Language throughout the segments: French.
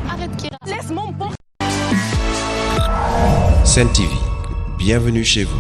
Arrête, Kira. Laisse mon porte. Sen TV, bienvenue chez vous.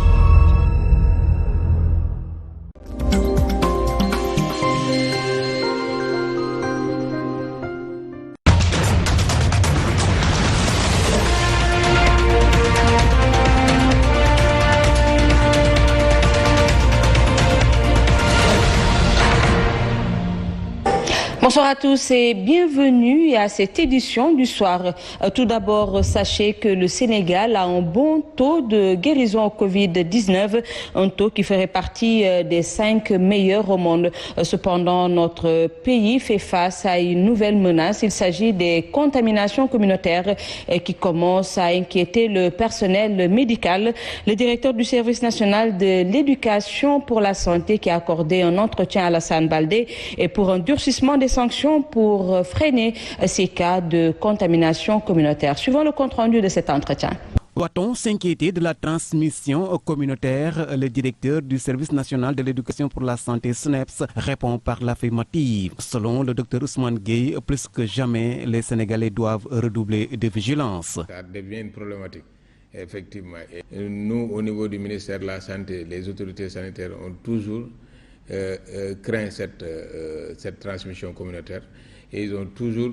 Bonsoir à tous et bienvenue à cette édition du soir. Tout d'abord, sachez que le Sénégal a un bon taux de guérison au Covid-19, un taux qui ferait partie des 5 meilleurs au monde. Cependant, notre pays fait face à une nouvelle menace. Il s'agit des contaminations communautaires qui commencent à inquiéter le personnel médical. Le directeur du service national de l'éducation pour la santé qui a accordé un entretien à Alassane Baldé et pour un durcissement des sanctions pour freiner ces cas de contamination communautaire. Suivons le compte-rendu de cet entretien. Doit-on s'inquiéter de la transmission communautaire? Le directeur du service national de l'éducation pour la santé SNEPS répond par l'affirmative. Selon le docteur Ousmane Gueye, plus que jamais, les Sénégalais doivent redoubler de vigilance. Ça devient une problématique, effectivement. Et nous, au niveau du ministère de la Santé, les autorités sanitaires ont toujours craint cette transmission communautaire et ils ont toujours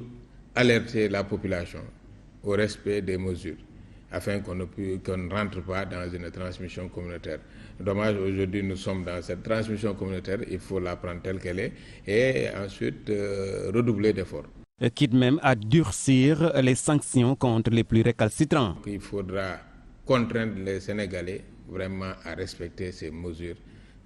alerté la population au respect des mesures afin qu'on ne rentre pas dans une transmission communautaire. Dommage, aujourd'hui nous sommes dans cette transmission communautaire, il faut la prendre telle qu'elle est et ensuite redoubler d'efforts. Quitte même à durcir les sanctions contre les plus récalcitrants. Il faudra contraindre les Sénégalais vraiment à respecter ces mesures,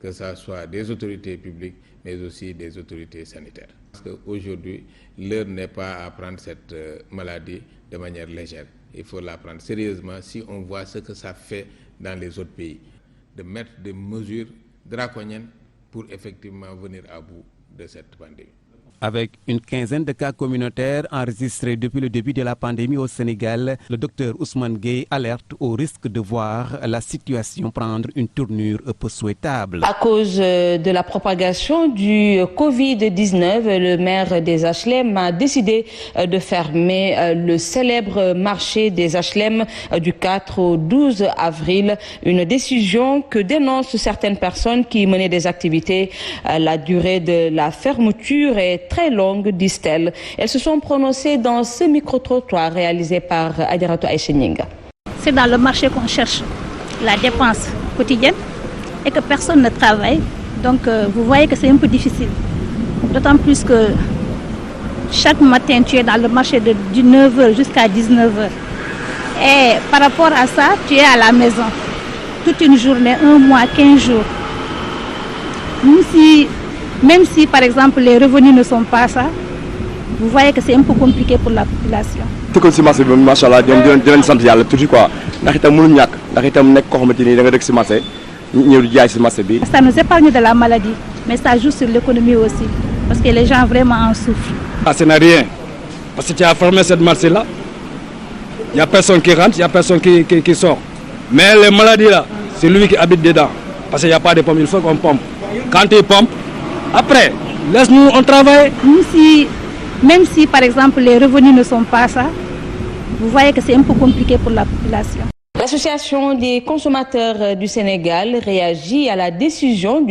que ce soit des autorités publiques, mais aussi des autorités sanitaires. Parce qu'aujourd'hui, l'heure n'est pas à prendre cette maladie de manière légère. Il faut la prendre sérieusement si on voit ce que ça fait dans les autres pays. De mettre des mesures draconiennes pour effectivement venir à bout de cette pandémie. Avec une quinzaine de cas communautaires enregistrés depuis le début de la pandémie au Sénégal, le docteur Ousmane Gueye alerte au risque de voir la situation prendre une tournure peu souhaitable. À cause de la propagation du Covid-19, le maire des HLM a décidé de fermer le célèbre marché des HLM du 4 au 12 avril. Une décision que dénoncent certaines personnes qui menaient des activités. La durée de la fermeture est très longue, disent-elles. Elles se sont prononcées dans ce micro-trottoir réalisé par Adiratou Aïcheninga. C'est dans le marché qu'on cherche la dépense quotidienne et que personne ne travaille. Donc vous voyez que c'est un peu difficile. D'autant plus que chaque matin tu es dans le marché de 9h jusqu'à 19h. Et par rapport à ça, tu es à la maison toute une journée, 1 mois, 15 jours. Même si, par exemple, les revenus ne sont pas ça, vous voyez que c'est un peu compliqué pour la population. Ça nous épargne de la maladie, mais ça joue sur l'économie aussi, parce que les gens vraiment en souffrent. Ça n'a rien, parce que tu as formé cette marché-là, il n'y a personne qui rentre, il n'y a personne qui sort. Mais les maladies là, c'est lui qui habite dedans, parce qu'il n'y a pas de pompe, il faut qu'on pompe. Quand il pompe, après, laisse-nous, on travaille. Même si, par exemple, les revenus ne sont pas ça, vous voyez que c'est un peu compliqué pour la population. L'Association des consommateurs du Sénégal réagit à la décision du